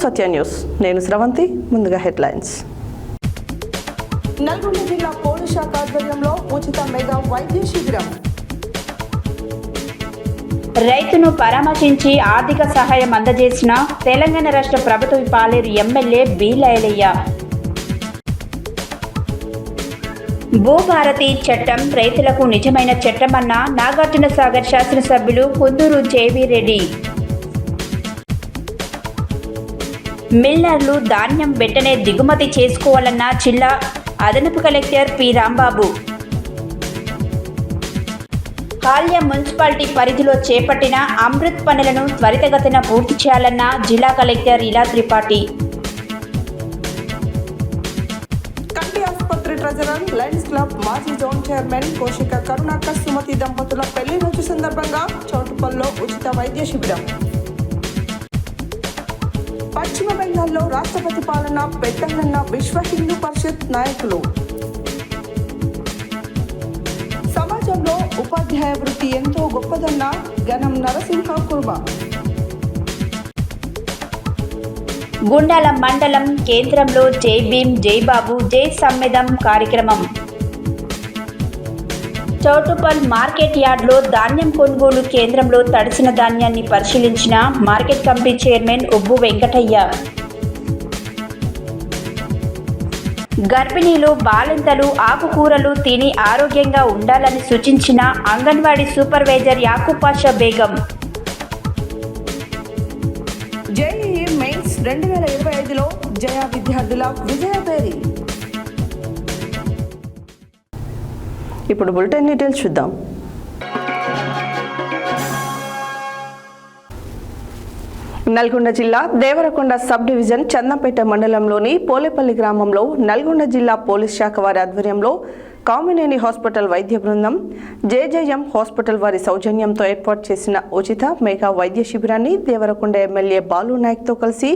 సత్య news. నేను స్రవంతి. ముందుగా headlines. Nalgonda జిల్లా పోలీస్ శాఖ ఆధ్వర్యంలో ఉచిత మెగా వైద్య శిబిరం. రైతును పరామర్శించి ఆర్థిక సహాయం అందజేసిన తెలంగాణ రాష్ట్ర ప్రభుత్వ పాలేరు ఎమ్మెల్యే బి లైలయ్య. భూభారతి చట్టం రైతులకు నిజమైన చట్టమన్న నాగార్జున సాగర్ శాసనసభ్యులు కుందూరు జేవీ రెడ్డి. మిల్లర్లు ధాన్యం వెంటనే దిగుమతి చేసుకోవాలన్న జిల్లా అదనపు కలెక్టర్ పి రాంబాబు. హాల్య మున్సిపాలిటీ పరిధిలో చేపట్టిన అమృత్ పనులను త్వరితగతిన పూర్తి చేయాలన్న జిల్లా కలెక్టర్ ఇలా త్రిపాఠి. కంటి ఆసుపత్రి ట్రెజరర్ లయన్స్ క్లబ్ మాజీ జోన్ చైర్మన్ కోశిక కరుణాకర్ సుమతి దంపతుల పెళ్లి రోజు సందర్భంగా చౌటుపల్లిలో ఉచిత వైద్య శిబిరం. పశ్చిమ బెంగాల్లో రాష్ట్రపతి పాలన పెట్టనున్న విశ్వ హిందూ పరిషత్ నాయకులు. సమాజంలో ఉపాధ్యాయ వృత్తి ఎంతో గొప్పదన్న గణం నరసింహ కుర్మ. గుండాల మండలం కేంద్రంలో జై భీం జై బాబు జై సమ్మెదం కార్యక్రమం. చౌటుపల్ మార్కెట్ యార్డ్లో ధాన్యం కొనుగోలు కేంద్రంలో తడిసిన ధాన్యాన్ని పరిశీలించిన market committee chairman Ubbu Venkataiah. గర్భిణీలు బాలింతలు ఆకుకూరలు తిని ఆరోగ్యంగా ఉండాలని సూచించిన anganwadi supervisor Yakub Pasha Begum. JEE mains 2025లో జయ విద్యార్థుల విజయపేరి. ఇప్పుడు బులెటిన్ డీటెయిల్స్ చూద్దాం. నల్గొండ జిల్లా దేవరకొండ సబ్ డివిజన్ చందంపేట మండలంలోని పోలేపల్లి గ్రామంలో నల్గొండ జిల్లా పోలీస్ శాఖ వారి ఆధ్వర్యంలో కామినేని హాస్పిటల్ వైద్య బృందం జేజేఎం హాస్పిటల్ వారి సౌజన్యంతో ఏర్పాటు చేసిన ఉచిత మెగా వైద్య శిబిరాన్ని దేవరకొండ ఎమ్మెల్యే బాలు నాయక్తో కలిసి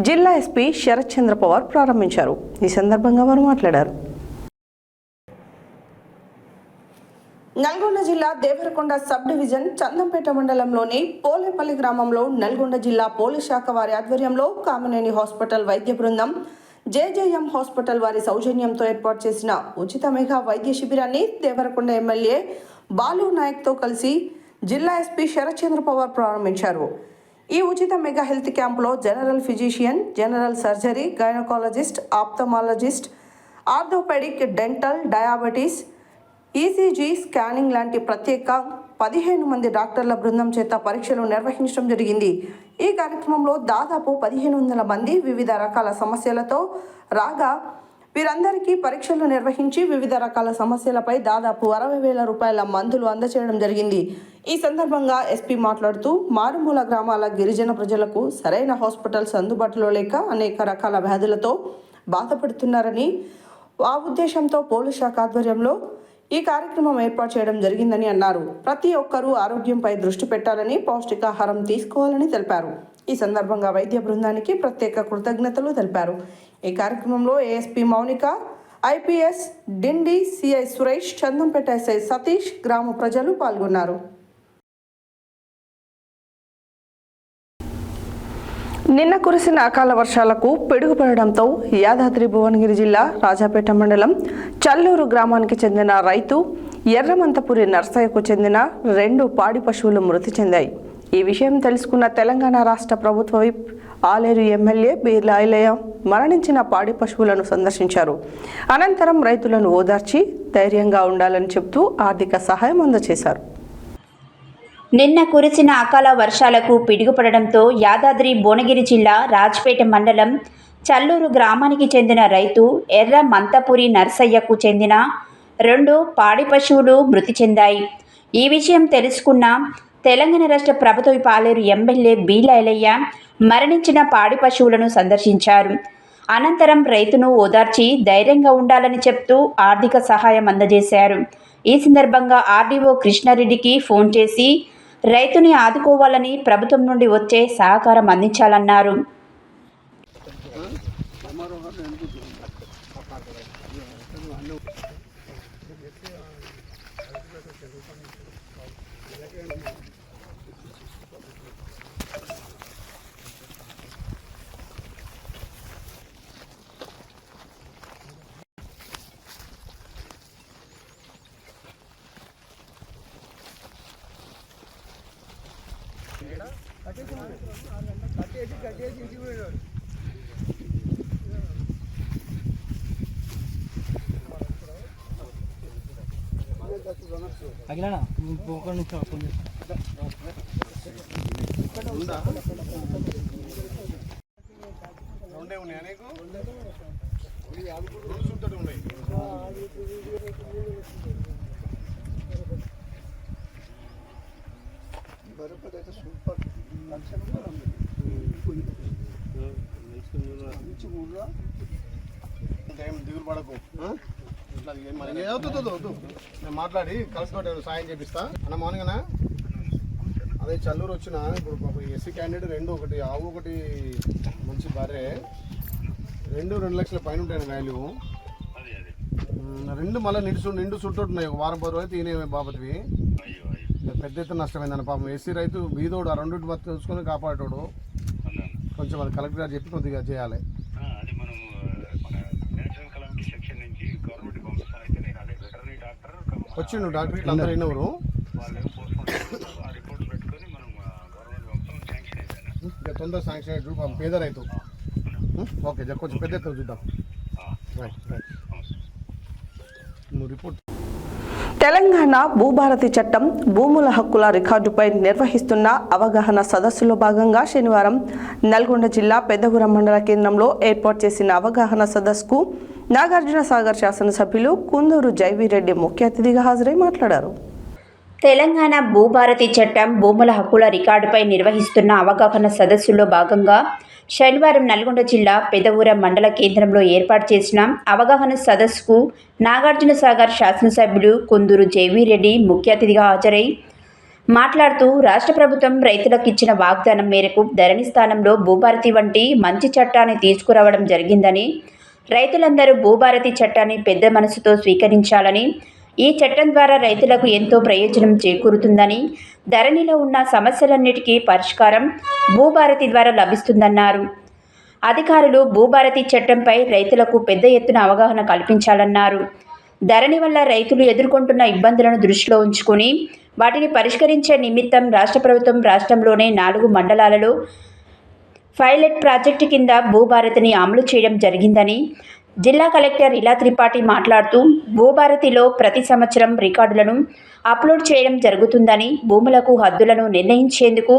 జిల్లా ఎస్పీ శరత్ చంద్ర పవార్ ప్రారంభించారు. ఈ సందర్భంగా వారు మాట్లాడారు. నల్గొండ జిల్లా దేవరకొండ సబ్ డివిజన్ చందంపేట మండలంలోని పోలేపల్లి గ్రామంలో నల్గొండ జిల్లా పోలీస్ శాఖ వారి ఆధ్వర్యంలో కామినేని హాస్పిటల్ వైద్య బృందం జేజేఎం హాస్పిటల్ వారి సౌజన్యంతో ఏర్పాటు చేసిన ఉచిత మెగా వైద్య శిబిరాన్ని దేవరకొండ ఎమ్మెల్యే బాలు నాయక్తో కలిసి జిల్లా ఎస్పీ శరత్ చంద్ర పవార్ ప్రారంభించారు. ఈ ఉచిత మెగా హెల్త్ క్యాంపులో general physician, general surgery, gynaecologist, ophthalmologist, orthopaedic, dental, diabetes, ECG, scanning లాంటి ప్రత్యేక 15 మంది డాక్టర్ల బృందం చేత పరీక్షలు నిర్వహించడం జరిగింది. ఈ కార్యక్రమంలో దాదాపు 1500 మంది వివిధ రకాల సమస్యలతో రాగా వీరందరికీ పరీక్షలు నిర్వహించి వివిధ రకాల సమస్యలపై దాదాపు 60,000 రూపాయల మందులు అందజేయడం జరిగింది. ఈ సందర్భంగా ఎస్పీ మాట్లాడుతూ మారుమూల గ్రామాల గిరిజన ప్రజలకు సరైన హాస్పిటల్స్ అందుబాటులో లేక అనేక రకాల వ్యాధులతో బాధపడుతున్నారని ఆ ఉద్దేశంతో పోలీస్ శాఖ ఆధ్వర్యంలో ఈ కార్యక్రమం ఏర్పాటు చేయడం జరిగిందని అన్నారు. ప్రతి ఒక్కరూ ఆరోగ్యంపై దృష్టి పెట్టాలని, పౌష్టికాహారం తీసుకోవాలని తెలిపారు. ఈ సందర్భంగా వైద్య బృందానికి ప్రత్యేక కృతజ్ఞతలు తెలిపారు. ఈ కార్యక్రమంలో ఏఎస్పీ మౌనిక, ఐపీఎస్ డిండి, సిఐ సురేష్, చందంపేట ఎస్ఐ సతీష్, గ్రామ ప్రజలు పాల్గొన్నారు. నిన్న కురిసిన అకాల వర్షాలకు పిడుగుపడడంతో యాదాద్రి భువనగిరి జిల్లా రాజాపేట మండలం చల్లూరు గ్రామానికి చెందిన రైతు ఎర్రమంతపురి నర్సయ్యకు చెందిన 2 పాడి పశువులు మృతి చెందాయి. ఈ విషయం తెలుసుకున్న తెలంగాణ రాష్ట్ర ప్రభుత్వ whip Aleru MLA B Lailaiah మరణించిన పాడి పశువులను సందర్శించారు. అనంతరం రైతులను ఓదార్చి ధైర్యంగా ఉండాలని చెబుతూ ఆర్థిక సహాయం అందజేశారు. నిన్న కురిసిన అకాల వర్షాలకు పిడుగుపడడంతో యాదాద్రి భువనగిరి జిల్లా రాజ్పేట మండలం చల్లూరు గ్రామానికి చెందిన రైతు ఎర్ర మంతపురి నర్సయ్యకు చెందిన 2 పాడి పశువులు మృతి చెందాయి. ఈ విషయం తెలుసుకున్న తెలంగాణ రాష్ట్ర ప్రభుత్వ పాలేరు ఎమ్మెల్యే బి లైలయ్య మరణించిన పాడి పశువులను సందర్శించారు. అనంతరం రైతును ఓదార్చి ధైర్యంగా ఉండాలని చెప్తూ ఆర్థిక సహాయం అందజేశారు. ఈ సందర్భంగా ఆర్డీఓ కృష్ణారెడ్డికి ఫోన్ చేసి రైతుని ఆదుకోవాలని, ప్రభుత్వం నుండి వచ్చే సహకారం అందించాలన్నారు. అగిలానా ఒక నిమిషం ఫోన్ రెండే ఉన్నాయి అనేక చూస్తుంటే ఉన్నాయి బరపతి అయితే సూపర్ టైం దిగులు పడకు వద్దు నేను మాట్లాడి కలుసుకోవడం సాయం చేపిస్తా అన్న మార్నింగ్ అదే చల్లూరు వచ్చిన ఇప్పుడు ఎస్సీ క్యాండిడేట్ రెండు ఒకటి ఆవు ఒకటి మంచి బర్రె 2 లక్షల పైన ఉంటాయి వాల్యూ రెండు మళ్ళీ నిండు చుట్టూన్నాయి ఒక వారం 10 రోజులు తినే బాపతివి పెద్ద ఎత్తున నష్టమైందన్న పాపం ఎస్సీ రైతు బీదోడు ఆ రెండింటి బతి చూసుకొని కాపాడేటోడు కొంచెం అది కలెక్టర్ గారు చెప్పి కొద్దిగా చేయాలి వచ్చిండు డాక్టర్ ఇట్లా అందరూ అయినవారు తొందర శాంక్షన్ అయ్యేట్టు పేద రైతు ఓకే కొంచెం పెద్ద ఎత్తున చూద్దాం నువ్వు రిపోర్ట్ తెలంగాణ భూభారతి చట్టం భూముల హక్కుల రికార్డుపై నిర్వహిస్తున్న అవగాహన సదస్సులో భాగంగా శనివారం నల్గొండ జిల్లా పెద్దగురం మండల కేంద్రంలో ఏర్పాటు చేసిన అవగాహన సదస్సుకు నాగార్జున సాగర్ శాసనసభ్యులు కుందూరు జైవీరెడ్డి ముఖ్య అతిథిగా హాజరై మాట్లాడారు. తెలంగాణ భూభారతి చట్టం భూముల హక్కుల రికార్డుపై నిర్వహిస్తున్న అవగాహన సదస్సులో భాగంగా శనివారం నల్గొండ జిల్లా పెదవూరం మండల కేంద్రంలో ఏర్పాటు చేసిన అవగాహన సదస్సుకు నాగార్జున సాగర్ శాసనసభ్యులు కుందూరు జైవీరెడ్డి ముఖ్య అతిథిగా హాజరై మాట్లాడుతూ రాష్ట్ర ప్రభుత్వం రైతులకు ఇచ్చిన వాగ్దానం మేరకు ధరణి స్థానంలో భూభారతి వంటి మంచి చట్టాన్ని తీసుకురావడం జరిగిందని, రైతులందరూ భూభారతి చట్టాన్ని పెద్ద మనసుతో స్వీకరించాలని, ఈ చట్టం ద్వారా రైతులకు ఎంతో ప్రయోజనం చేకూరుతుందని, ధరణిలో ఉన్న సమస్యలన్నిటికీ పరిష్కారం భూభారతి ద్వారా లభిస్తుందన్నారు. అధికారులు భూభారతి చట్టంపై రైతులకు పెద్ద ఎత్తున అవగాహన కల్పించాలన్నారు. ధరణి వల్ల రైతులు ఎదుర్కొంటున్న ఇబ్బందులను దృష్టిలో ఉంచుకొని వాటిని పరిష్కరించే నిమిత్తం రాష్ట్ర ప్రభుత్వం రాష్ట్రంలోనే 4 మండలాలలో పైలట్ ప్రాజెక్టు కింద భూభారతిని అమలు చేయడం జరిగిందని జిల్లా కలెక్టర్ ఇలా త్రిపాఠి మాట్లాడుతూ, భూభారతిలో ప్రతి సంవత్సరం రికార్డులను అప్లోడ్ చేయడం జరుగుతుందని, భూములకు హద్దులను నిర్ణయించేందుకు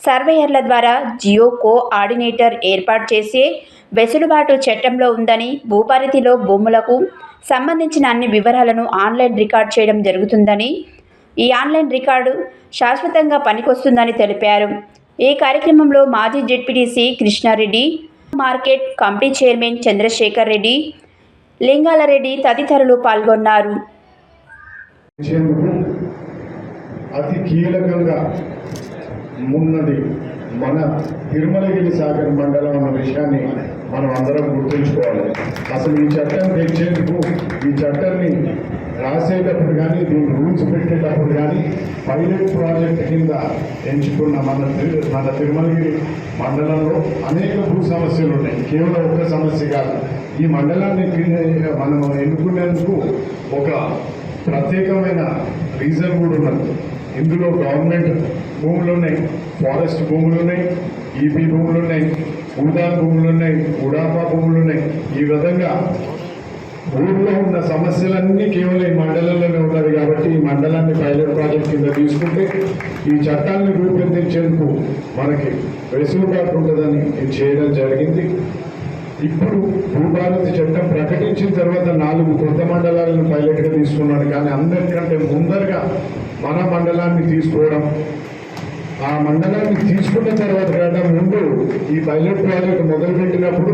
సర్వేయర్ల ద్వారా జియో కోఆర్డినేటర్ ఏర్పాటు చేసే వెసులుబాటు చట్టంలో ఉందని, భూభారతిలో భూములకు సంబంధించిన అన్ని వివరాలను ఆన్లైన్ రికార్డ్ చేయడం జరుగుతుందని, ఈ ఆన్లైన్ రికార్డు శాశ్వతంగా పనికొస్తుందని తెలిపారు. ఈ కార్యక్రమంలో మాజీ ZPTC Krishnareddy, market committee chairman Chandrasekhar Reddy, Lingalareddy తదితరులు పాల్గొన్నారు. అతి కీలకంగా ఉన్నది మన తిరుమలగిరి సాగర్ మండలం అన్న విషయాన్ని మనం అందరం గుర్తుంచుకోవాలి. అసలు ఈ చట్టం తెచ్చేందుకు, ఈ చట్టాన్ని రాసేటప్పుడు కానీ, దీన్ని రూల్స్ పెట్టేటప్పుడు కానీ పైలట్ ప్రాజెక్ట్ కింద ఎంచుకున్న మన తిరుమలగిరి మండలంలో అనేక భూ సమస్యలు ఉన్నాయి. కేవలం ఒక్క సమస్య కాదు. ఈ మండలాన్ని మనం ఎన్నుకునేందుకు ఒక ప్రత్యేకమైన రీజన్ కూడా ఉన్నది. ఇందులో గవర్నమెంట్ భూములు ఉన్నాయి, ఫారెస్ట్ భూములు ఉన్నాయి, ఈపీ భూములు ఉన్నాయి, ఊదా భూములు ఉన్నాయి, ఉడాపా భూములు ఉన్నాయి. ఈ విధంగా ఊళ్ళో ఉన్న సమస్యలన్నీ కేవలం ఈ మండలంలోనే ఉన్నది. కాబట్టి ఈ మండలాన్ని పైలట్ ప్రాజెక్ట్ కింద తీసుకుంటే ఈ చట్టాన్ని రూపొందించేందుకు మనకి వెసులుబాటు ఉంటుందని చేయడం జరిగింది. ఇప్పుడు భూభారతి చట్టం ప్రకటించిన తర్వాత 4 కొత్త మండలాలను పైలట్గా తీసుకున్నాడు. కానీ అందరికంటే ముందరగా మన మండలాన్ని తీసుకోవడం, ఆ మండలాన్ని తీసుకున్న తర్వాత కంటే ముందు ఈ పైలట్ ప్రాజెక్ట్ మొదలుపెట్టినప్పుడు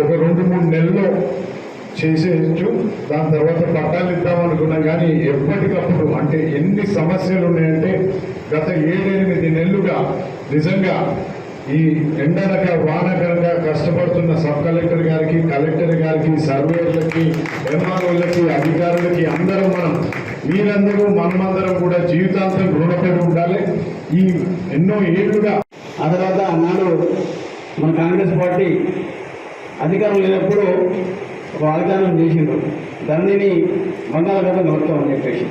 ఒక 2-3 నెలల్లో చేసేయచ్చు. దాని తర్వాత పట్టాలు ఇద్దామనుకున్నాం. కానీ ఎప్పటికప్పుడు అంటే ఎన్ని సమస్యలు ఉన్నాయంటే గత 7-8 నెలలుగా నిజంగా ఈ ఎండనక వానకరంగా కష్టపడుతున్న సబ్ కలెక్టర్ గారికి, కలెక్టర్ గారికి, సర్వేయర్లకి, ఎంఆర్ఓలకి, అధికారులకి అందరం మీరందరూ మనమందరం కూడా జీవితాంతం రుణపడి ఉండాలి. ఈ ఎన్నో ఏళ్లుగా ఆ తర్వాత నాడు మన కాంగ్రెస్ పార్టీ అధికారం లేనప్పుడు ఒక వాగ్దానం చేసిండ్రు, ధరణిని బంగాళాఖాతం కలుపుతామని చెప్పేసి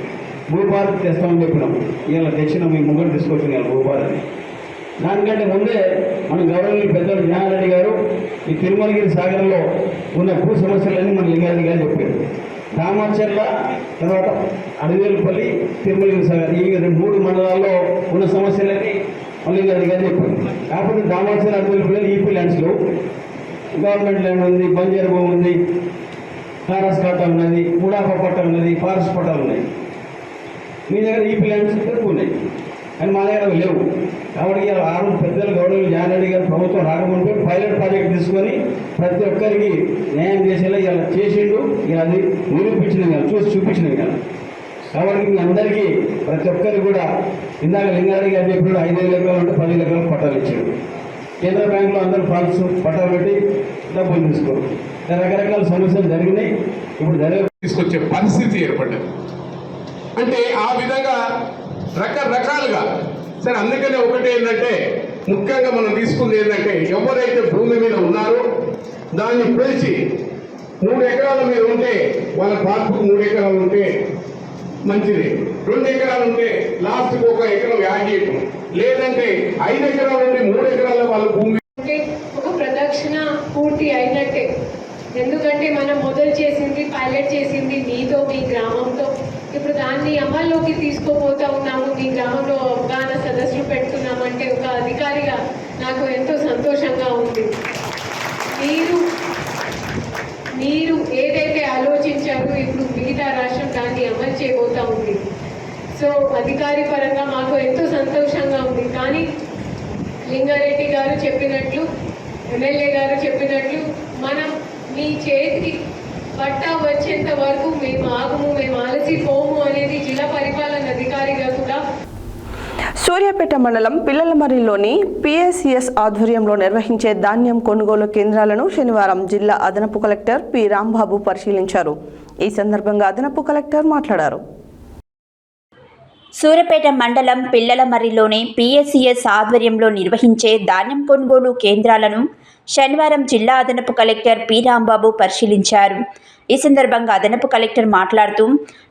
భూభారతి తెస్తామని చెప్పినాం. ఇలా తెచ్చినాం, మీ ముంగడు తీసుకొచ్చిన భూభారతి. దానికంటే ముందే మన గౌరవనీయ పెద్దలు జ్ఞానారెడ్డి గారు ఈ తిరుమలగిరి సాగర్లో ఉన్న భూ సమస్యలన్నీ మన లింగారెడ్డి గారు చెప్పారు. రామాచర్ల తర్వాత అడవేలుపల్లి తిరుమలగిరి సాగర్ ఈ 3 మండలాల్లో ఉన్న సమస్యలన్నీ మన లింగారెడ్డి గారు చెప్పారు. కాకపోతే రామాచర్ల అడవేలుపల్లి ఈపీ ల్యాండ్స్లో గవర్నమెంట్ ల్యాండ్ ఉంది, బంజారా భూమి ఉంది, ఫారెస్ట్ పట్టా ఉన్నది, ముడాఫా పట్టా ఉన్నది, ఫారెస్ట్ పట్టాలు ఉన్నాయి. మీ దగ్గర ఈపీ ల్యాండ్స్ తక్కువ ఉన్నాయి కానీ మా దగ్గర అవి లేవు. కాబట్టి ఇలా 6 పెద్దలు గౌరవులు జ్ఞానారెడ్డి గారు ప్రభుత్వం రాకముందు పైలట్ ప్రాజెక్ట్ తీసుకొని ప్రతి ఒక్కరికి న్యాయం చేసేలా ఇలా చేసిండు. ఇలా అది నిరూపించిన కదా, చూసి చూపించిన కదా. కాబట్టి మీ అందరికీ ప్రతి ఒక్కరికి కూడా ఇందాక లింగారెడ్డి గారు చెప్పినప్పుడు 5,000 ఎకరాలు ఉంటే 10,000 ఎకరాలు పట్టాలు ఇచ్చారు. కేంద్ర బ్యాంకులో అందరూ ఫండ్స్ పట్టాలు పెట్టి డబ్బులు తీసుకోరు. రకరకాల సమస్యలు జరిగినాయి. ఇప్పుడు తీసుకొచ్చే పరిస్థితి ఏర్పడ్డది. అంటే ఆ విధంగా రకరకాలుగా సరే. అందుకనే ఒకటి ఏంటంటే ముఖ్యంగా మనం తీసుకుంది ఏంటంటే ఎవరైతే భూమి మీద ఉన్నారో దాన్ని పిలిచి 3 ఎకరాల మీద ఉంటే వాళ్ళ పాస్బుక్ 3 ఎకరాలు ఉంటే మంచిది, 2 ఎకరాలు ఉంటే లాస్ట్కి 1 ఎకరం యాడ్ చేయటం, లేదంటే 5 ఎకరాలు ఉంటే 3 ఎకరాల వాళ్ళ భూమి అంటే ఒక ప్రదక్షిణ పూర్తి అయినట్టే. ఎందుకంటే మనం మొదలు చేసింది, పైలట్ చేసింది మీతో, మీ గ్రామంతో. ఇప్పుడు దాన్ని అమల్లోకి తీసుకోపోతా ఉన్నాము. మీ గ్రామంలో అవగాహన సదస్సులు పెడుతున్నామంటే ఒక అధికారిగా నాకు ఎంతో సంతోషంగా ఉంది. మీరు ఏదైతే ఆలోచించారో ఇప్పుడు మిగతా రాష్ట్రం దాన్ని అమలు చేయబోతా ఉంది. సో అధికారి పరంగా మాకు ఎంతో సంతోషంగా ఉంది. కానీ లింగారెడ్డి గారు చెప్పినట్లు, ఎమ్మెల్యే గారు చెప్పినట్లు మనం మీ చేతికి పట్టా వచ్చేంత వరకు మేము ఆగము, మేము అలసిపోము అనేది జిల్లా పరిపాలన అధికారిగా కూడా. సూర్యాపేట మండలం పిల్లలమర్రిలోని పిఎస్సిఎస్ ఆధ్వర్యంలో నిర్వహించే ధాన్యం కొనుగోలు కేంద్రాలను శనివారం జిల్లా అదనపు కలెక్టర్ పి రాంబాబు పరిశీలించారు. ఈ సందర్భంగా అదనపు కలెక్టర్ మాట్లాడారు. సూర్యాపేట మండలం పిల్లలమర్రిలోని పిఎస్సిఎస్ ఆధ్వర్యంలో నిర్వహించే ధాన్యం కొనుగోలు కేంద్రాలను శనివారం జిల్లా అదనపు కలెక్టర్ పి రాంబాబు పరిశీలించారు. ఈ సందర్భంగా అదనపు కలెక్టర్ మాట్లాడుతూ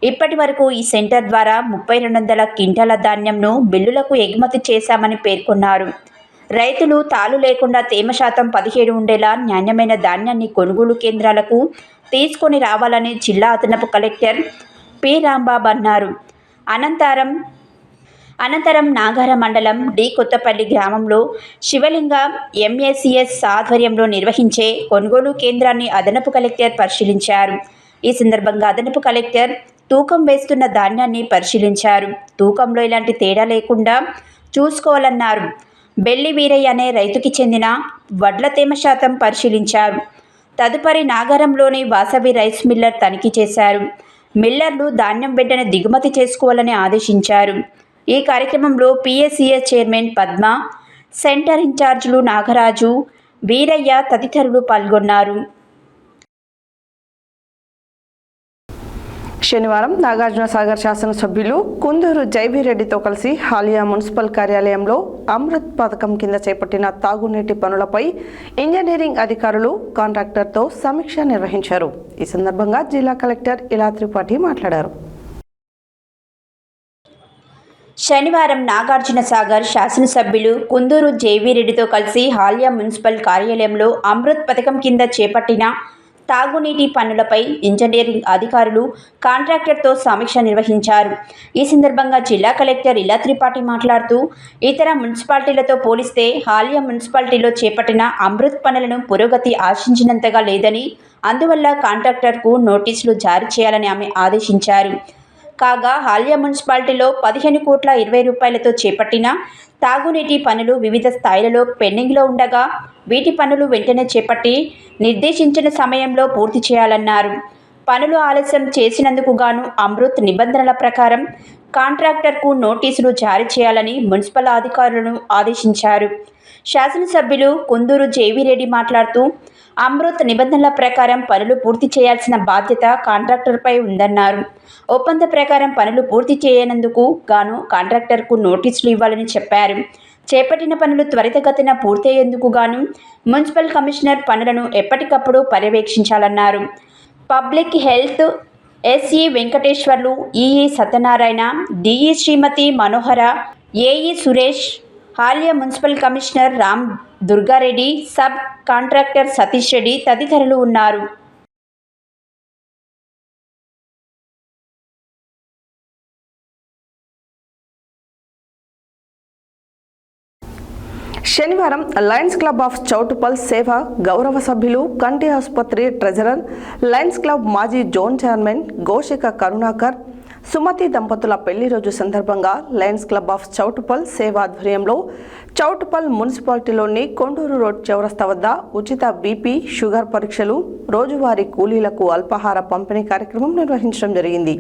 ఇప్పటి వరకు ఈ సెంటర్ ద్వారా 3200 క్వింటాల ధాన్యంను బిల్లులకు ఎగుమతి చేశామని పేర్కొన్నారు. రైతులు తాలు లేకుండా తేమ శాతం 17 ఉండేలా నాణ్యమైన ధాన్యాన్ని కొనుగోలు కేంద్రాలకు తీసుకొని రావాలని జిల్లా అదనపు కలెక్టర్ పి రాంబాబు అన్నారు. అనంతరం నాగార మండలం డి కొత్తపల్లి గ్రామంలో శివలింగ ఎంఏసిఎస్ ఆధ్వర్యంలో నిర్వహించే కొనుగోలు కేంద్రాన్ని అదనపు కలెక్టర్ పరిశీలించారు. ఈ సందర్భంగా అదనపు కలెక్టర్ తూకం వేస్తున్న ధాన్యాన్ని పరిశీలించారు. తూకంలో ఎలాంటి తేడా లేకుండా చూసుకోవాలన్నారు. బెల్లి వీరయ్య అనే రైతుకి చెందిన వడ్ల తేమ శాతం పరిశీలించారు. తదుపరి నాగారంలోని వాసవి రైస్ మిల్లర్ తనిఖీ చేశారు. మిల్లర్లు ధాన్యం వెంటనే దిగుమతి చేసుకోవాలని ఆదేశించారు. ఈ కార్యక్రమంలో పిఎస్సిఎస్ చైర్మన్ పద్మ, సెంటర్ ఇన్ఛార్జీలు నాగరాజు, వీరయ్య తదితరులు పాల్గొన్నారు. శనివారం నాగార్జునసాగర్ శాసనసభ్యులు కుందూరు జైబీరెడ్డితో కలిసి హాలియా మున్సిపల్ కార్యాలయంలో అమృత్ పథకం కింద చేపట్టిన తాగునీటి పనులపై ఇంజనీరింగ్ అధికారులు, కాంట్రాక్టర్తో సమీక్ష నిర్వహించారు. ఈ సందర్భంగా జిల్లా కలెక్టర్ ఇలా త్రిపాఠి మాట్లాడారు. శనివారం నాగార్జునసాగర్ శాసనసభ్యులు కుందూరు జేవీరెడ్డితో కలిసి హాలియా మున్సిపల్ కార్యాలయంలో అమృత్ పథకం కింద చేపట్టిన తాగునీటి పనులపై ఇంజనీరింగ్ అధికారులు, కాంట్రాక్టర్తో సమీక్ష నిర్వహించారు. ఈ సందర్భంగా జిల్లా కలెక్టర్ ఇలా త్రిపాఠి మాట్లాడుతూ ఇతర మున్సిపాలిటీలతో పోలిస్తే హాలియా మున్సిపాలిటీలో చేపట్టిన అమృత్ పనులను పురోగతి ఆశించినంతగా లేదని, అందువల్ల కాంట్రాక్టర్కు నోటీసులు జారీ చేయాలని ఆమె ఆదేశించారు. కాగా హాలియా మున్సిపాలిటీలో 15 కోట్ల 20 రూపాయలతో చేపట్టిన తాగునీటి పనులు వివిధ స్థాయిలలో పెండింగ్లో ఉండగా వీటి పనులు వెంటనే చేపట్టి నిర్దేశించిన సమయంలో పూర్తి చేయాలన్నారు. పనులు ఆలస్యం చేసినందుకు గాను అమృత్ నిబంధనల ప్రకారం కాంట్రాక్టర్కు నోటీసులు జారీ చేయాలని మున్సిపల్ అధికారులను ఆదేశించారు. శాసనసభ్యులు కుందూరు జేవీరెడ్డి మాట్లాడుతూ అమృత్ నిబంధనల ప్రకారం పనులు పూర్తి చేయాల్సిన బాధ్యత కాంట్రాక్టర్పై ఉందన్నారు. ఒప్పంద ప్రకారం పనులు పూర్తి చేయనందుకు గాను కాంట్రాక్టర్కు నోటీసులు ఇవ్వాలని చెప్పారు. చేపట్టిన పనులు త్వరితగతిన పూర్తయ్యేందుకు గాను మున్సిపల్ కమిషనర్ పనులను ఎప్పటికప్పుడు పర్యవేక్షించాలన్నారు. Public health SE Venkateswarlu, EE Satyanarayana, DE Shrimati Manohara, AE Suresh, ఆలయ municipal commissioner Ram Durgareddy, sub contractor Satish Reddy తదితరులు ఉన్నారు. శనివారం లయన్స్ క్లబ్ ఆఫ్ చౌటుపల్ సేవ గౌరవ సభ్యులు, కంటి ఆసుపత్రి ట్రెజరర్, లయన్స్ క్లబ్ మాజీ జోన్ చైర్మన్ గోషిక కరుణాకర్, సుమతి దంపతుల పెళ్లి రోజు సందర్భంగా లయన్స్ క్లబ్ ఆఫ్ చౌటుపల్ సేవ ఆధ్వర్యంలో చౌటుపల్ మున్సిపాలిటీలోని కొండూరు రోడ్ చౌరస్తా వద్ద ఉచిత బీపీ, షుగర్ పరీక్షలు, రోజువారీ కూలీలకు అల్పాహార పంపిణీ కార్యక్రమం నిర్వహించడం జరిగింది.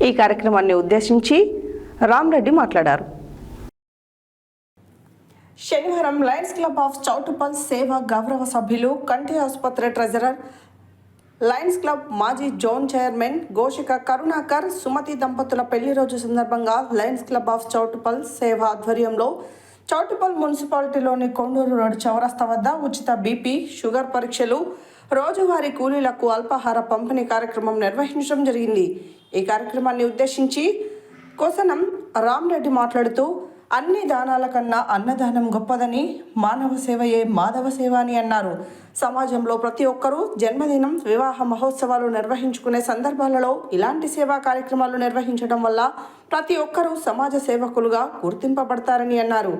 ఈ కార్యక్రమాన్ని ఉద్దేశించి రామ్రెడ్డి మాట్లాడారు. శనివారం లయన్స్ క్లబ్ ఆఫ్ చౌటుపల్ సేవ గౌరవ సభ్యులు, కంటి ఆసుపత్రి ట్రెజరర్, లయన్స్ క్లబ్ మాజీ జోన్ చైర్మన్ గోషిక కరుణాకర్, సుమతి దంపతుల పెళ్లి రోజు సందర్భంగా లయన్స్ క్లబ్ ఆఫ్ చౌటుపల్ సేవ ఆధ్వర్యంలో చౌటుపల్ మున్సిపాలిటీలోని కొండూరు రోడ్ చౌరస్తా వద్ద ఉచిత బీపీ, షుగర్ పరీక్షలు, రోజువారీ కూలీలకు అల్పాహార పంపిణీ కార్యక్రమం నిర్వహించడం జరిగింది. ఈ కార్యక్రమాన్ని ఉద్దేశించి కోసనం రామ్రెడ్డి మాట్లాడుతూ, అన్ని దానాల కన్నా అన్నదానం గొప్పదని, మానవ సేవయే మాధవ సేవ అని అన్నారు. సమాజంలో ప్రతి ఒక్కరూ జన్మదినం, వివాహ మహోత్సవాలు నిర్వహించుకునే సందర్భాలలో ఇలాంటి సేవా కార్యక్రమాలు నిర్వహించడం వల్ల ప్రతి ఒక్కరూ సమాజ సేవకులుగా గుర్తింపబడతారని అన్నారు.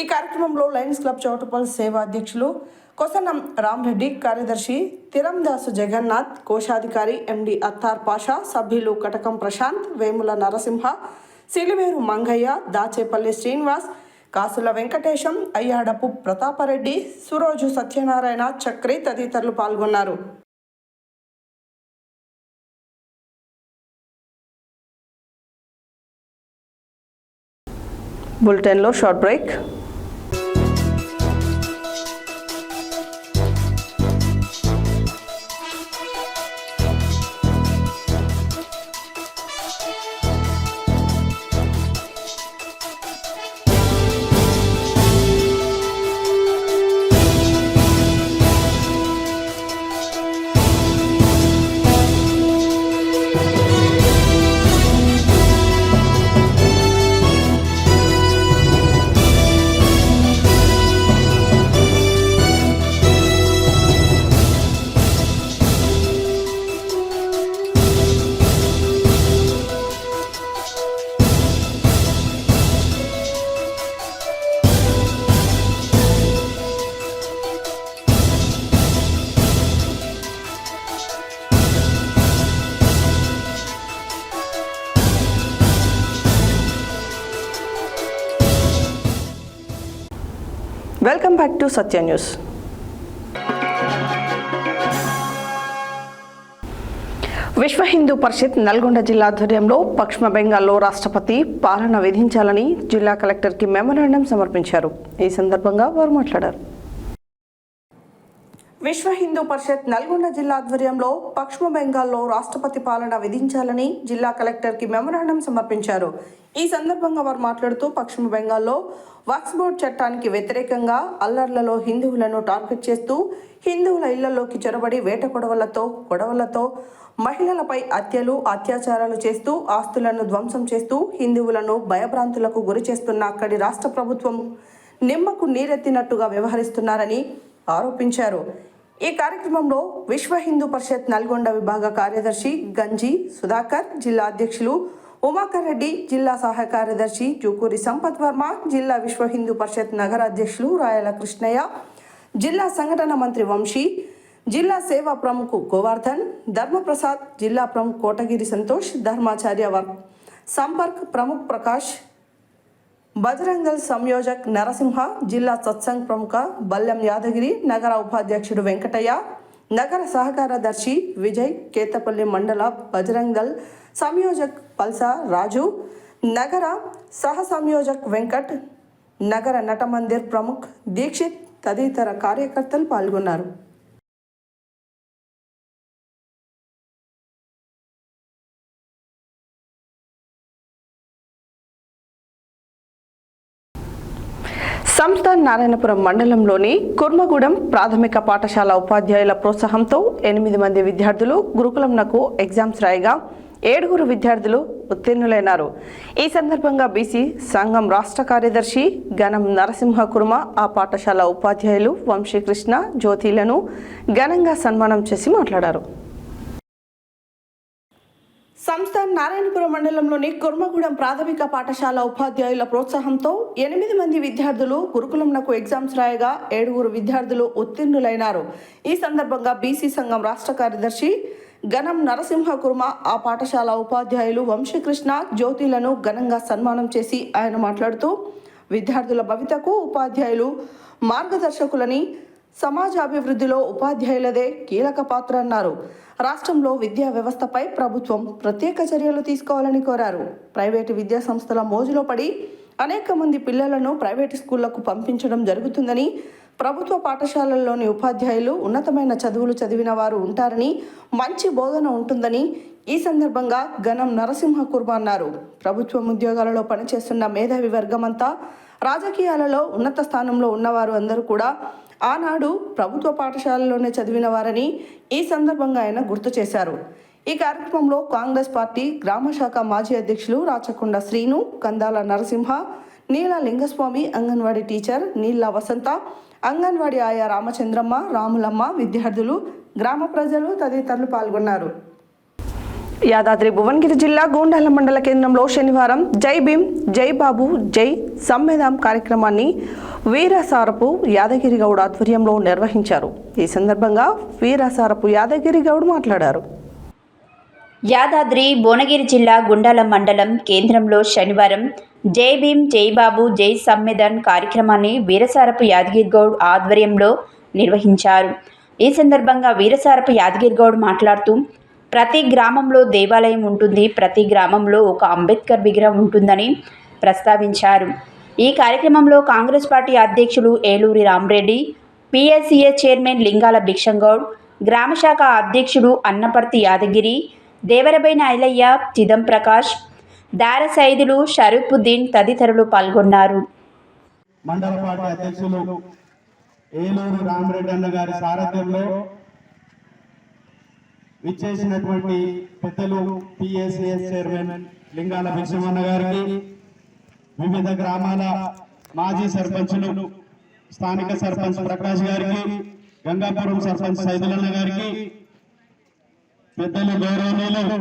ఈ కార్యక్రమంలో లయన్స్ క్లబ్ చౌటుపల్ సేవ అధ్యక్షులు కోసనం రామ్రెడ్డి, కార్యదర్శి తిరందాసు జగన్నాథ్, కోశాధికారి ఎండి అత్తార్ పాషా, సభ్యులు కటకం ప్రశాంత్, వేముల నరసింహ, సిలివేరు మంగయ్య, దాచేపల్లి శ్రీనివాస్, కాసుల వెంకటేశం, అయ్యాడపు ప్రతాపరెడ్డి, సురోజు సత్యనారాయణ, చక్రి తదితరులు పాల్గొన్నారు. బులెటిన్లో short break. Welcome back to Satya news. విశ్వ హిందూ పరిషత్ నల్గొండ జిల్లా ఆధ్వర్యంలో పశ్చిమ బెంగాల్లో రాష్ట్రపతి పాలన విధించాలని జిల్లా కలెక్టర్కి మెమోరాండం సమర్పించారు. ఈ సందర్భంగా వారు మాట్లాడారు. విశ్వ హిందూ పరిషత్ నల్గొండ జిల్లా ఆధ్వర్యంలో పశ్చిమ బెంగాల్లో రాష్ట్రపతి పాలన విధించాలని జిల్లా కలెక్టర్కి మెమోరాండం సమర్పించారు. ఈ సందర్భంగా వారు మాట్లాడుతూ, పశ్చిమ బెంగాల్లో వక్ఫ్ బోర్డు చట్టానికి వ్యతిరేకంగా అల్లర్లలో హిందువులను టార్గెట్ చేస్తూ హిందువుల ఇళ్లలోకి చొరబడి వేట గొడవలతో మహిళలపై హత్యలు, అత్యాచారాలు చేస్తూ ఆస్తులను ధ్వంసం చేస్తూ హిందువులను భయభ్రాంతులకు గురి చేస్తున్న అక్కడి రాష్ట్ర ప్రభుత్వం నిమ్మకు నీరెత్తినట్టుగా వ్యవహరిస్తున్నారని ఆరోపించారు. ఈ కార్యక్రమంలో విశ్వ హిందూ పరిషత్ నల్గొండ విభాగ కార్యదర్శి గంజి సుధాకర్, జిల్లా అధ్యక్షులు ఉమాకర్ రెడ్డి, జిల్లా సహాయ కార్యదర్శి జూకూరి సంపత్ వర్మ, జిల్లా విశ్వ హిందూ పరిషత్ నగర అధ్యక్షులు రాయల కృష్ణయ్య, జిల్లా సంఘటన మంత్రి వంశీ, జిల్లా సేవా ప్రముఖ్ గోవర్ధన్, ధర్మప్రసాద్, జిల్లా ప్రముఖ్ కోటగిరి సంతోష్, ధర్మాచార్య సంపర్క్ ప్రముఖ్ ప్రకాష్, బజరంగల్ సంయోజక్ నరసింహ, జిల్లా సత్సంగ్ ప్రముఖ బల్లం యాదగిరి, నగర ఉపాధ్యక్షుడు వెంకటయ్య, నగర సహకారదర్శి విజయ్, కేతపల్లి మండల బజరంగల్ సంయోజక్ పల్సా రాజు, నగర సహ సంయోజక్ వెంకట్, నగర నటమందిర్ ప్రముఖ్ దీక్షిత్ తదితర కార్యకర్తలు పాల్గొన్నారు. సంస్థ నారాయణపురం మండలంలోని కుర్మగూడెం ప్రాథమిక పాఠశాల ఉపాధ్యాయుల ప్రోత్సాహంతో 8 మంది విద్యార్థులు గురుకులంనకు ఎగ్జామ్స్ రాయగా 7 విద్యార్థులు ఉత్తీర్ణులైనారు. ఈ సందర్భంగా బీసీ సంఘం రాష్ట్ర కార్యదర్శి గణం నరసింహ కుర్మ ఆ పాఠశాల ఉపాధ్యాయులు వంశీకృష్ణ జ్యోతిలను ఘనంగా సన్మానం చేసి మాట్లాడారు. సంస్థ నారాయణపురం మండలంలోని కుర్మగూడెం ప్రాథమిక పాఠశాల ఉపాధ్యాయుల ప్రోత్సాహంతో 8 మంది విద్యార్థులు గురుకులంనకు ఎగ్జామ్స్ రాయగా 7 విద్యార్థులు ఉత్తీర్ణులైనారు. ఈ సందర్భంగా బీసీ సంఘం రాష్ట్ర కార్యదర్శి గణం నరసింహ కుర్మ ఆ పాఠశాల ఉపాధ్యాయులు వంశీకృష్ణ జ్యోతిలను ఘనంగా సన్మానం చేసి ఆయన మాట్లాడుతూ విద్యార్థుల భవితకు ఉపాధ్యాయులు మార్గదర్శకులని, సమాజ అభివృద్ధిలో ఉపాధ్యాయులదే కీలక పాత్ర అన్నారు. రాష్ట్రంలో విద్యా వ్యవస్థపై ప్రభుత్వం ప్రత్యేక చర్యలు తీసుకోవాలని కోరారు. ప్రైవేటు విద్యా సంస్థల మోజులో పడి అనేక మంది పిల్లలను ప్రైవేటు స్కూళ్లకు పంపించడం జరుగుతుందని, ప్రభుత్వ పాఠశాలల్లోని ఉపాధ్యాయులు ఉన్నతమైన చదువులు చదివిన వారు ఉంటారని, మంచి బోధన ఉంటుందని ఈ సందర్భంగా గణం నరసింహ కుర్మ అన్నారు. ప్రభుత్వ ఉద్యోగాలలో పనిచేస్తున్న మేధావి వర్గమంతా రాజకీయాలలో ఉన్నత స్థానంలో ఉన్నవారు అందరూ కూడా ఆనాడు ప్రభుత్వ పాఠశాలలోనే చదివిన వారని ఈ సందర్భంగా ఆయన గుర్తు చేశారు. ఈ కార్యక్రమంలో కాంగ్రెస్ పార్టీ గ్రామ శాఖ మాజీ అధ్యక్షులు రాచకొండ శ్రీను, కందాల నరసింహ, నీల లింగస్వామి, అంగన్వాడీ టీచర్ నీళ్ళ వసంత, అంగన్వాడీ ఆయా రామచంద్రమ్మ, రాములమ్మ, విద్యార్థులు, గ్రామ ప్రజలు తదితరులు పాల్గొన్నారు. యాదాద్రి భువనగిరి జిల్లా గూండాల మండల కేంద్రంలో శనివారం జై భీమ్, జై బాబు, జై సమ్మెదాం కార్యక్రమాన్ని వీరసారపు యాదగిరి గౌడ్ ఆధ్వర్యంలో నిర్వహించారు. ఈ సందర్భంగా వీరసారపు యాదగిరి గౌడ్ మాట్లాడారు. యాదాద్రి భువనగిరి జిల్లా గుండాల మండలం కేంద్రంలో శనివారం జై భీమ్, జై బాబు, జై సమ్మెదాన్ కార్యక్రమాన్ని వీరసారపు యాదగిరి గౌడ్ ఆధ్వర్యంలో నిర్వహించారు. ఈ సందర్భంగా వీరసారపు యాదగిరి గౌడ్ మాట్లాడుతూ ప్రతి గ్రామంలో దేవాలయం ఉంటుంది, ప్రతి గ్రామంలో ఒక అంబేద్కర్ విగ్రహం ఉంటుందని ప్రస్తావించారు. ఈ కార్యక్రమంలో కాంగ్రెస్ పార్టీ అధ్యక్షులు ఏలూరి రామరెడ్డి, పిఎస్సిఏ చైర్మన్ లింగాల భిక్షంగౌడ్, గ్రామశాఖ అధ్యక్షుడు అన్నపర్తి యాదగిరి, దేవరబైన ఐలయ్య, చిదం ప్రకాష్, దార సైదులు, షరీఫుద్దీన్ తదితరులు పాల్గొన్నారు. మండల పార్టీ అధ్యక్షులు ఏలూరు రామరెడ్డి అన్న గారి సారథ్యంలో విచ్చేసినటువంటి పెద్దలు పిఎస్సిఎస్ చైర్మన్ లింగాల భిక్షమన్న గారికి, వివిధ గ్రామాల మాజీ సర్పంచులు, స్థానిక సర్పంచ్ ప్రకాష్ గారికి, గంగాపురం సర్పంచ్ సైదులన్న గారికి, పెద్దలు గౌరవనీయులు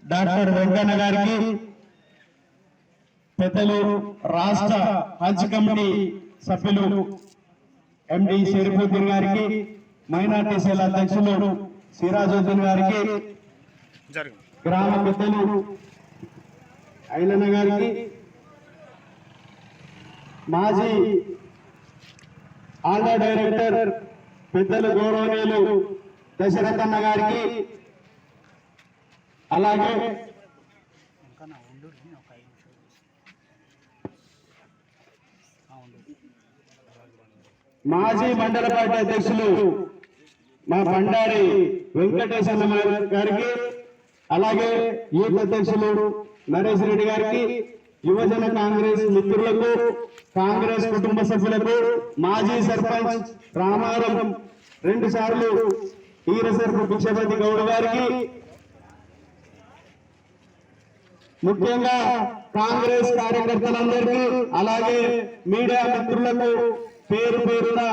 డాక్టర్ వెంకన్న గారికి, పెద్దలు రాష్ట్ర హజ్ కమిటీ సభ్యులు ఎండి షరీఫుద్దీన్ గారికి, మైనార్టీ సెల్ అధ్యక్షులు సిరాజుద్దీన్ గారికి, గ్రామ పెద్దలు ఐలన్న గారికి, మాజీ ఆంధ్ర డైరెక్టర్ పెద్దలు గౌరవనీయులు దశరథ్ అన్న గారికి, అలాగే మాజీ మండల పార్టీ అధ్యక్షులు మా బండారి వెంకటేశ్వర గారికి, అలాగే యూత్ అధ్యక్షులు నరేష్ రెడ్డి గారికి, యువజన కాంగ్రెస్ మిత్రులకు, కాంగ్రెస్ కుటుంబ సభ్యులకు, మాజీ సర్పంచ్ రామారం 2 సార్లు వీరసర్పు భిక్షపతి గౌడ్ గారికి, ముఖ్యంగా కాంగ్రెస్ కార్యకర్తలందరికీ, అలాగే మీడియా మిత్రులకు పేరు పేరున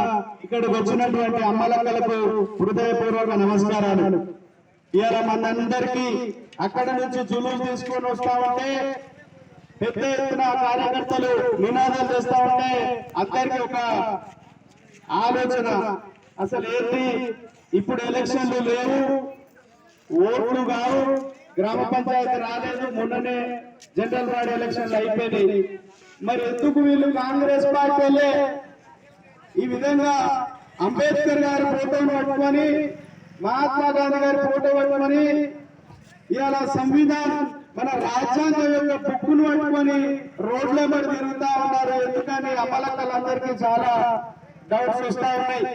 ఇక్కడికి వచ్చినటువంటి అమ్మలక్కలకు హృదయపూర్వక నమస్కారాలు. ఇవాళ మనందరికీ అక్కడ నుంచి జులులు తీసుకొని వస్తా ఉంటే, పెద్ద ఎత్తున కార్యకర్తలు నినాదాలు చేస్తా ఉంటే అందరికీ ఒక ఆలోచన, అసలు ఏంటి ఇప్పుడు ఎలక్షన్లు లేవు, ఓట్లు కావు, గ్రామ పంచాయతీ రాలేదు, మొన్ననే జనరల్ బాడీ ఎలక్షన్లు అయిపోయినాయి. మరి ఎందుకు వీళ్ళు కాంగ్రెస్ పార్టీలే ఈ విధంగా అంబేద్కర్ గారి ఫోటోను పట్టుకొని, మహాత్మా గాంధీ గారి ఫోటో పట్టుకొని, ఇవాళ సంవిధానం మన రాజ్యాంగం యొక్క బుక్కును పట్టుకొని రోడ్ల మీద తిరుగుతా ఉన్నారు. ఎందుకని అమలక్కలందరికీ చాలా డౌట్స్ వస్తా ఉన్నాయి.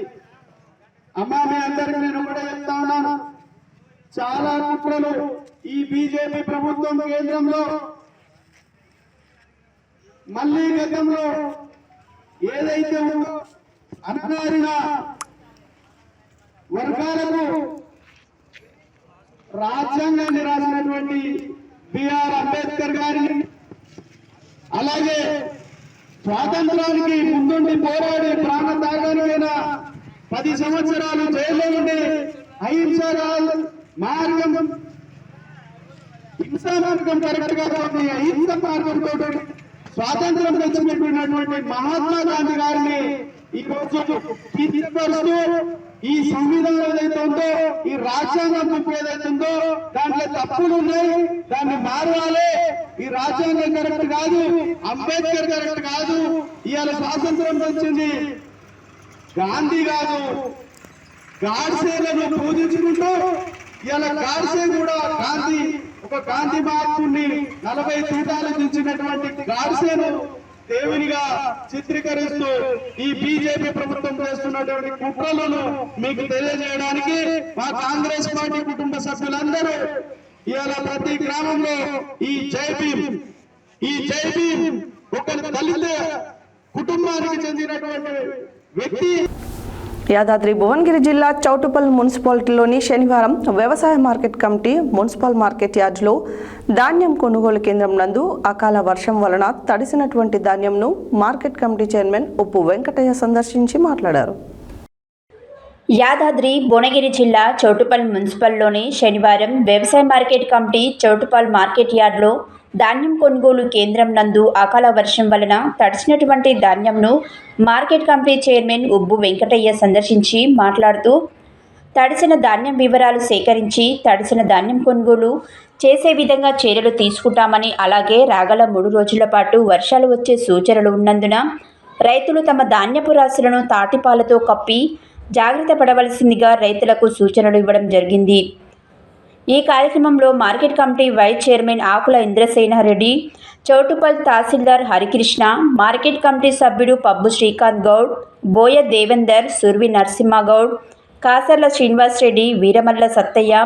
అమ్మా మీ అందరికీ నేను ఒకటే చెప్తా ఉన్నాను, చాలా కుట్రలు ఈ బీజేపీ ప్రభుత్వం కేంద్రంలో మళ్ళీ గతంలో ఏదైతే ఉందో అణగారిన వర్గాలకు రాజ్యాంగాన్ని రాసినటువంటి బిఆర్ అంబేద్కర్ గారిని, అలాగే స్వాతంత్రానికి ముందుండి పోరాడి ప్రాణత్యాగానికైన 10 సంవత్సరాలు జైల్లో ఉండి అహింసా మార్గం, హింసా మార్గం కరెక్ట్ గా ఉంది, అహింస మార్గంతో స్వాతంత్రం తెచ్చిపెట్టినటువంటి మహాత్మా గాంధీ గారిని ఈ రోజు కించపరుస్తూ ఈ సంవిధానం ఏదైతే ఉందో, ఈ రాజ్యాంగం బుక్ ఏదైతే ఉందో దాంట్లో తప్పులు ఉన్నాయి, దాన్ని మారాలి, ఈ రాజ్యాంగం కరెక్ట్ కాదు, అంబేద్కర్ కరెక్ట్ కాదు, ఇవాళ స్వాతంత్రం వచ్చింది గాంధీ కాదు గాడ్సేలను పూజించుకుంటూ ఇవాళ గాడ్సే కూడా ఒక గాంధీ మహాత్ముని 40 పీఠాలకు ఇచ్చినటువంటి గాడ్సేను దేవునిగా చిత్రీకరిస్తూ ఈ బీజేపీ ప్రభుత్వం చేస్తున్నటువంటి కుట్రలను మీకు తెలియజేయడానికి మా కాంగ్రెస్ పార్టీ కుటుంబ సభ్యులందరూ ఇవాళ ప్రతి గ్రామంలో ఈ జై భీమ్ ఒక దళిత కుటుంబానికి చెందినటువంటి వ్యక్తి. యాదాద్రి భువనగిరి జిల్లా చౌటుప్పల్ మున్సిపాలిటీలోని శనివారం వ్యవసాయ మార్కెట్ కమిటీ మున్సిపల్ మార్కెట్ యార్డులో ధాన్యం కొనుగోలు కేంద్రం నందు అకాల వర్షం వలన తడిసినటువంటి ధాన్యంను మార్కెట్ కమిటీ చైర్మన్ ఉప్పు వెంకటయ్య సందర్శించి మాట్లాడారు. యాదాద్రి భువనగిరి జిల్లా చౌటుప్పల్ మున్సిపల్లోని శనివారం వ్యవసాయ మార్కెట్ కమిటీ చౌటుప్పల్ మార్కెట్ యార్డులో ధాన్యం కొనుగోలు కేంద్రం నందు అకాల వర్షం వలన తడిసినటువంటి ధాన్యంను market committee chairman Ubbu Venkataiah సందర్శించి మాట్లాడుతూ తడిసిన ధాన్యం వివరాలు సేకరించి తడిసిన ధాన్యం కొనుగోలు చేసే విధంగా చర్యలు తీసుకుంటామని, అలాగే రాగల 3 రోజుల పాటు వర్షాలు వచ్చే సూచనలు ఉన్నందున రైతులు తమ ధాన్యపు రాశులను తాటిపాలతో కప్పి జాగ్రత్త పడవలసిందిగా రైతులకు సూచనలు ఇవ్వడం జరిగింది. ఈ కార్యక్రమంలో మార్కెట్ కమిటీ వైస్ చైర్మన్ ఆకుల ఇంద్రసేనారెడ్డి, చౌటుప్పల్ తహసీల్దార్ హరికృష్ణ, మార్కెట్ కమిటీ సభ్యుడు పబ్బు శ్రీకాంత్ గౌడ్, బోయ దేవేందర్, సుర్వి నరసింహగౌడ్, కాసర్ల శ్రీనివాసరెడ్డి, వీరమల్ల సత్తయ్య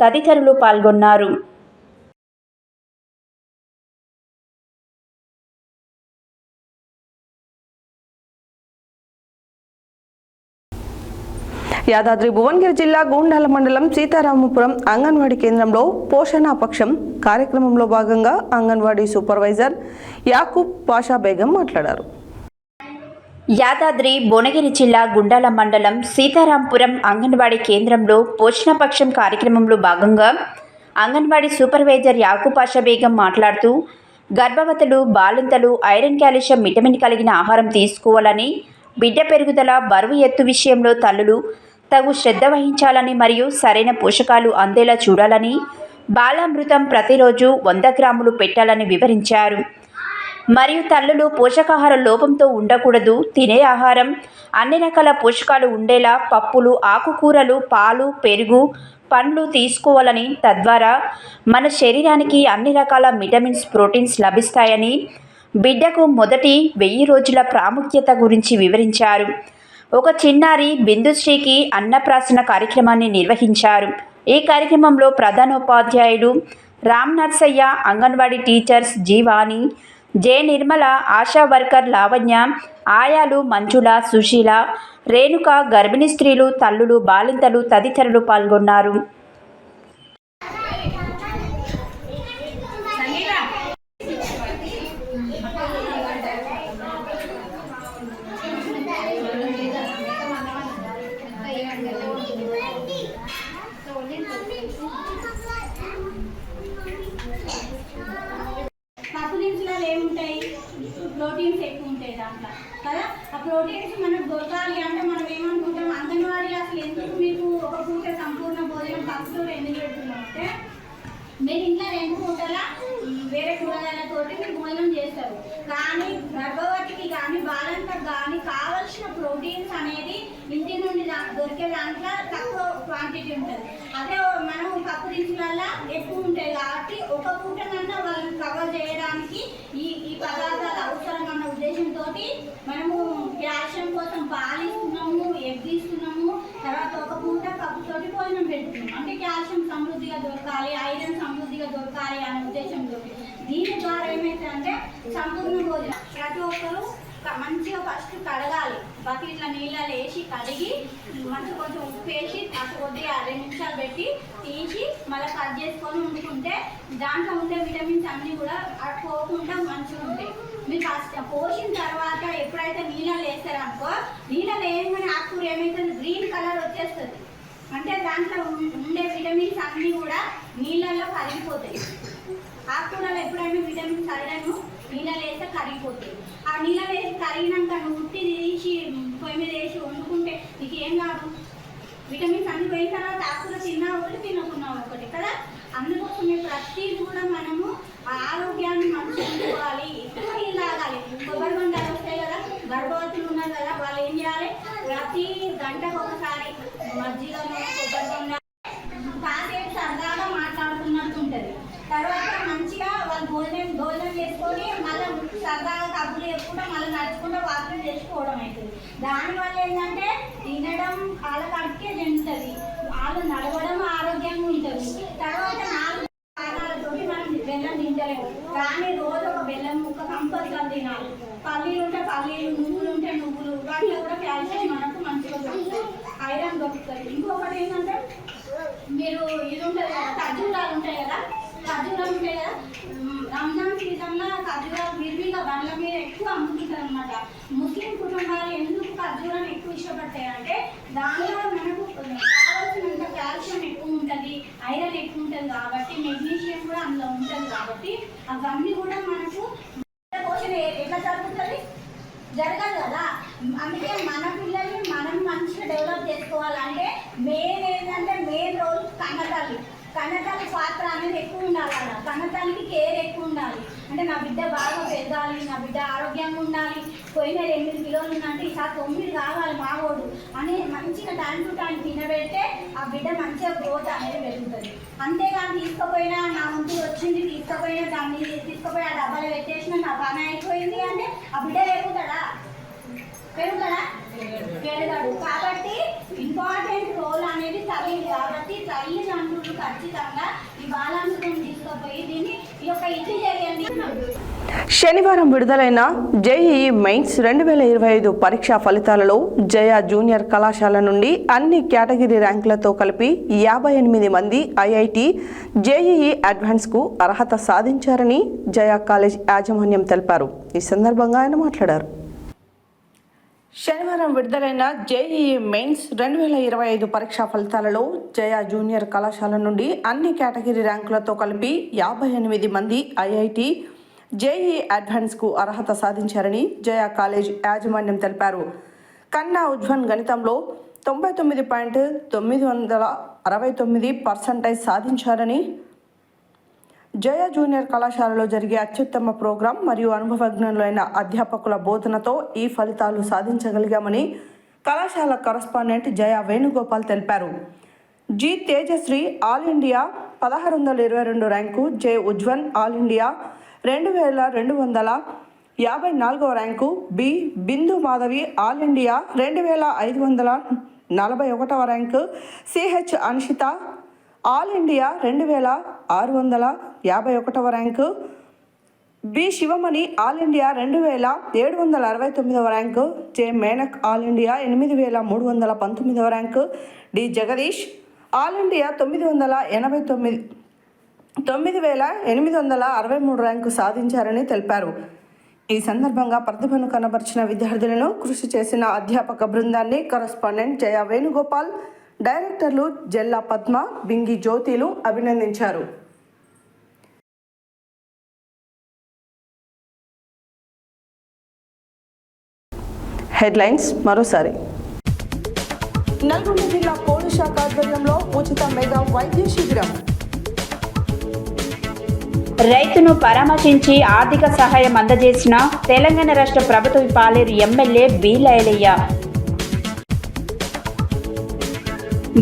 తదితరులు పాల్గొన్నారు. యాదాద్రి భువనగిరి జిల్లా గూండాల మండలం సీతారామపురం అంగన్వాడీ కేంద్రంలో పోషణ పక్షం కార్యక్రమంలో భాగంగా అంగన్వాడీ సూపర్వైజర్ యాకూబ్ పాషా బేగం మాట్లాడారు. యాదాద్రి భువనగిరి జిల్లా గుండాల మండలం సీతారాంపురం అంగన్వాడీ కేంద్రంలో పోషణ పక్షం కార్యక్రమంలో భాగంగా అంగన్వాడీ సూపర్వైజర్ యాకూబ్ పాషా బేగం మాట్లాడుతూ గర్భవతులు, బాలింతలు ఐరన్, కాల్షియం, విటమిన్ కలిగిన ఆహారం తీసుకోవాలని, బిడ్డ పెరుగుదల, బరువు ఎత్తు విషయంలో తల్లులు తగు శ్రద్ధ వహించాలని మరియు సరైన పోషకాలు అందేలా చూడాలని, బాలామృతం ప్రతిరోజు 100 గ్రాములు పెట్టాలని వివరించారు. మరియు తల్లులు పోషకాహార లోపంతో ఉండకూడదు, తినే ఆహారం అన్ని రకాల పోషకాలు ఉండేలా పప్పులు, ఆకుకూరలు, పాలు, పెరుగు, పండ్లు తీసుకోవాలని, తద్వారా మన శరీరానికి అన్ని రకాల విటమిన్స్, ప్రోటీన్స్ లభిస్తాయని, బిడ్డకు మొదటి 1000 రోజుల ప్రాముఖ్యత గురించి వివరించారు. ఒక చిన్నారి బిందుశ్రీకి అన్నప్రాసన కార్యక్రమాన్ని నిర్వహించారు. ఈ కార్యక్రమంలో ప్రధానోపాధ్యాయుడు Ram Narsaiah, anganwadi teachers Jeevani, J Nirmala, ASHA worker Lavanya, ఆయాలు మంజుల, సుశీల, రేణుక, గర్భిణీ స్త్రీలు, తల్లులు, బాలింతలు తదితరులు పాల్గొన్నారు. ప్రోటీన్స్ ఎక్కువ ఉంటాయి దాంట్లో కదా. ఆ ప్రోటీన్స్ మనకు దొరకాలి అంటే మనం ఏమనుకుంటాం, అంగన్వాడీలో అసలు ఎందుకు మీకు ఒక పూట సంపూర్ణ భోజనం పక్షులు ఎందుకు పెడుతున్నాం అంటే, మీరు ఇంట్లో 2 పూటల వేరే కూరగాయలతోటి మీరు భోజనం చేస్తారు. కానీ గర్భవతికి కానీ బాలంతకు కానీ కావలసిన ప్రోటీన్స్ అనేది ఇంటి నుండి దొరికే దాంట్లో తక్కువ క్వాంటిటీ ఉంటుంది. అదే మనం పప్పు దినుసులలో ఎక్కువ ఉంటాయి కాబట్టి ఒక పూట కన్నా వాళ్ళని కవర్ చేయడానికి ఈ పదార్థాలు అవసరం అన్న ఉద్దేశంతో మనము కాల్షియం కోసం పాలు ఇస్తున్నాము, ఎగ్ ఇస్తున్నాము, తర్వాత ఒక పూట పప్పుతోటి భోజనం పెడుతున్నాము. అంటే కాల్షియం సమృద్ధిగా దొరకాలి, ఐరన్ సమృద్ధిగా దొరకాలి అనే ఉద్దేశంతో దీని ద్వారా ఏమైతే అంటే సంపూర్ణ భోజనం ప్రతి ఒక్కరు మంచిగా ఫస్ట్ కడగాలి. బకెట్ల నీళ్ళలో వేసి కడిగి మంచిగా కొంచెం ఉప్పు వేసి అటు కొద్దిగా 2 నిమిషాలు పెట్టి తీసి మళ్ళీ కట్ చేసుకొని వండుకుంటే దాంట్లో ఉండే విటమిన్స్ అన్నీ కూడా పోకుండా మంచిగా ఉంటాయి. మీరు ఫస్ట్ పోసిన తర్వాత ఎప్పుడైతే నీళ్ళలో వేస్తారనుకో, నీళ్ళలో వేయగానే ఆకుకూర ఏమవుతుంది, గ్రీన్ కలర్ వచ్చేస్తుంది. అంటే దాంట్లో ఉండే విటమిన్స్ అన్నీ కూడా నీళ్ళల్లో కరిగిపోతాయి. ఆకుకూరలో ఎప్పుడైనా విటమిన్స్ ఐరన్ నీళ్ళలో వేస్తే కరిగిపోతాయి. ఆ నీళ్ళలో వేసి కరిగినాక నువ్వు ఉట్టి తీసి పొయ్యి మీద వేసి వండుకుంటే నీకు ఏం కాదు, విటమిన్స్ అన్ని పోయిన తర్వాత ఆకుకూర తిన్నా ఒకటి తినకున్నా ఒకటి కదా. అందుకోసమే ప్రతిదీ కూడా మనము ఆరోగ్యాన్ని మంచిగా ఉంచుకోవాలి. ఎక్కువ నీళ్ళు తాగాలి. కొబ్బరి బొండాలు వస్తాయి కదా, గర్భవతులు ఉన్నారు కదా, వాళ్ళు ఏం చేయాలి, ప్రతి గంటకు ఒకసారి మజ్జిగను కొబ్బరి బొండాలు కాసేపు సరదాగా మాట్లాడుతున్నట్టు ఉంటుంది. తర్వాత మంచిగా వాళ్ళు భోజనం చేసుకొని మళ్ళీ సరదాగా కబుర్లు చెప్పుకుంటూ మళ్ళీ నడుచుకుంటూ వాకింగ్ చేసుకోవడం అవుతుంది. దానివల్ల ఏంటంటే తినడం వాళ్ళ కడుపుకే చెందుతుంది, వాళ్ళు నడవడం ఆరోగ్యంగా ఉంటుంది. తర్వాత 4 కారణాలతో మనం బెల్లం తింటలేము, కానీ రోజు ఒక బెల్లం ముక్క కంపల్సరీ తినాలి. పల్లీలు ఉంటే పల్లీలు, నువ్వులు ఉంటే నువ్వులు, వాటిలో కూడా కాల్షియం మనకు మంచిగా దొరుకుతుంది, ఐరన్ దొరుకుతుంది. ఇంకొకటి ఏంటంటే మీరు ఇది ఉంటుంది కదా, ఖర్జూరాలు ఉంటాయి కదా, రంజాన్ సీజన్లో ఖర్జూరాలు విరివిగా బండ్ల మీద ఎక్కువ అమ్ముతుంటారు అనమాట. ముస్లిం కుటుంబాలు ఎందుకు ఖర్జూరాన్ని ఎక్కువ ఇష్టపడతాయి అంటే దానిలో మనకు కావాల్సినంత కాల్షియం ఎక్కువ ఉంటుంది, ఐరన్ ఎక్కువ ఉంటుంది కాబట్టి, మెగ్నీషియం కూడా అందులో ఉంటుంది కాబట్టి అవన్నీ కూడా మనకు పోషణ ఎట్లా జరుగుతుంది, జరగదు కదా. అందుకే మన పిల్లల్ని మనం మంచిగా డెవలప్ చేసుకోవాలంటే మెయిన్ రోల్ కన్నతల్లి పాత్ర అనేది ఎక్కువ ఉండాలి అలా. కన్నతల్లికి కేర్ ఎక్కువ ఉండాలి. అంటే నా బిడ్డ బాగా పెరగాలి, నా బిడ్డ ఆరోగ్యంగా ఉండాలి, పోయిన 8 కిలోలు ఉందంటే ఈసారి 9 కావాలి మావోడు అని మంచిగా టైం టు టైం తినబెడితే ఆ బిడ్డ మంచిగా గ్రోత్ అనేది పెరుగుతుంది. అంతేగాని తీసుకుపోయినా నా ముందు వచ్చింది తీసుకుపోయినా దాన్ని తీసుకుపోయి ఆ డబ్బాలో పెట్టేసిన నా పని అయిపోయింది అంటే ఆ బిడ్డ పెరుగుతాడా? పెరగడు. కాబట్టి ఇంపార్టెంట్ రోల్ అనేది తల్లిది. కాబట్టి తల్లిదండ్రులు ఖచ్చితంగా ఈ బాలామృతం తీసుకుపోయి దీన్ని ఈ యొక్క ఇది చేయండి. శనివారం విడుదలైన జేఈఈ మెయిన్స్ 2025 పరీక్షా ఫలితాలలో జయ జూనియర్ కళాశాల నుండి అన్ని కేటగిరీ ర్యాంకులతో కలిపి 58 మంది ఐఐటి జేఈఈ అడ్వాన్స్కు అర్హత సాధించారని జయ కాలేజ్ యాజమాన్యం తెలిపారు. ఈ సందర్భంగా ఆయన మాట్లాడారు. శనివారం విడుదలైన జేఈఈ మెయిన్స్ 2025 పరీక్షా ఫలితాలలో జయ జూనియర్ కళాశాల నుండి అన్ని కేటగిరీ ర్యాంకులతో కలిపి 58 మంది ఐఐటి జేఈఈ అడ్వాన్స్కు అర్హత సాధించారని జయ కాలేజ్ యాజమాన్యం తెలిపారు. కన్నా ఉజ్వన్ గణితంలో 99.969% సాధించారని, జయ జూనియర్ కళాశాలలో జరిగే అత్యుత్తమ ప్రోగ్రాం మరియు అనుభవజ్ఞులైన అధ్యాపకుల బోధనతో ఈ ఫలితాలు సాధించగలిగామని కళాశాల కరస్పాండెంట్ జయ వేణుగోపాల్ తెలిపారు. G Tejashri all India 1622 rank, J Ujwan all India 2254 rank, B Bindu Madhavi all India 2541 rank, CH Anshita all India 2651 rank, B Sivamani all India 2769 rank, J Menak all India 8319 rank, D Jagadish all India 9863 rank సాధించారని తెలిపారు. ఈ సందర్భంగా ప్రతిభను కనబర్చిన విద్యార్థులను, కృషి చేసిన అధ్యాపక బృందాన్ని కరస్పాండెంట్ జయ వేణుగోపాల్, డైరెక్టర్లు జెల్లా పద్మ, బింగి జ్యోతిలు అభినందించారు. హెడ్లైన్స్ మరోసారి. నల్గొండ జిల్లా పోలీస్ శాఖ ఆధ్వర్యంలో ఉచిత మెగా వైద్య శిబిరం. రైతును పరామర్శించి ఆర్థిక సహాయం అందజేసిన తెలంగాణ రాష్ట్ర ప్రభుత్వ పాలేరు ఎమ్మెల్యే బి లైలయ్య.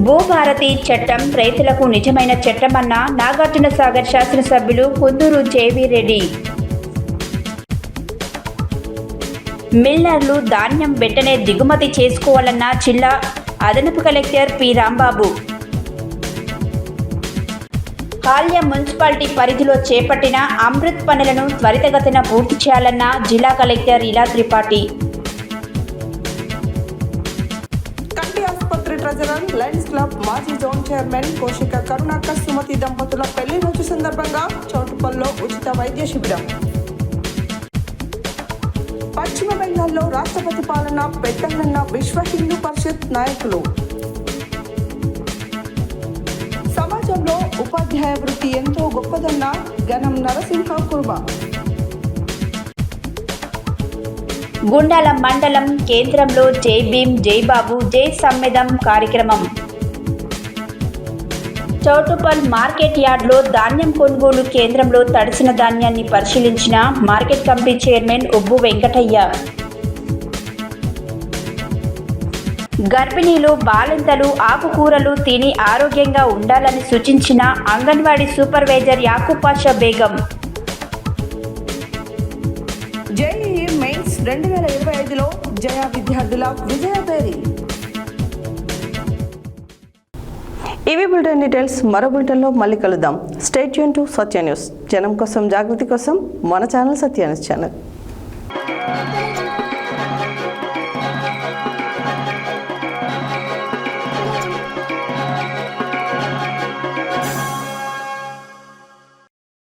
భూభారతి చట్టం రైతులకు నిజమైన చట్టమన్న నాగార్జున సాగర్ శాసనసభ్యులు కుందూరు జేవీ రెడ్డి. మిల్లర్లు ధాన్యం వెంటనే దిగుమతి చేసుకోవాలన్న జిల్లా అదనపు కలెక్టర్ పి రాంబాబు. కాల్య మున్సిపాలిటీ పరిధిలో చేపట్టిన అమృత్ పనులను త్వరితగతిన పూర్తి చేయాలన్న జిల్లా కలెక్టర్ ఇలా త్రిపాఠి. కంటి ఆసుపత్రి ట్రెజరర్ లయన్స్ క్లబ్ మాజీ జోన్ చైర్మన్ కోశిక కరుణాకర్ సుమతి దంపతుల పెళ్లి రోజు సందర్భంగా చౌటుప్పల్లో ఉచిత వైద్య శిబిరం. పశ్చిమ బెంగాల్లో రాష్ట్రపతి పాలన పెట్టాలన్న విశ్వ హిందూ పరిషత్ నాయకులు. సమాజంలో ఉపాధ్యాయ వృత్తి ఎంతో గొప్పదన్న గణం నరసింహ కుర్మ. గుండాల మండలం కేంద్రంలో జై భీమ్ జై బాబు జై సమ్మెదం కార్యక్రమం. చౌటుప్పల్ మార్కెట్ యార్డ్లో ధాన్యం కొనుగోలు కేంద్రంలో తడిసిన ధాన్యాన్ని పరిశీలించిన market committee chairman Ubbu Venkataiah. గర్భిణీలు బాలింతలు ఆకుకూరలు తిని ఆరోగ్యంగా ఉండాలని సూచించిన anganwadi supervisor Yakub Pasha Begum. JEE mains 2025లో జయ విద్యార్థుల విజయపేరి. ఇవి బులెటిన్ డీటెయిల్స్. మరో బులెటిన్లో మళ్ళీ కలుద్దాం. Stay tune to Satya news. జనం కోసం జాగృతి కోసం మన ఛానల్ సత్య న్యూస్ ఛానల్.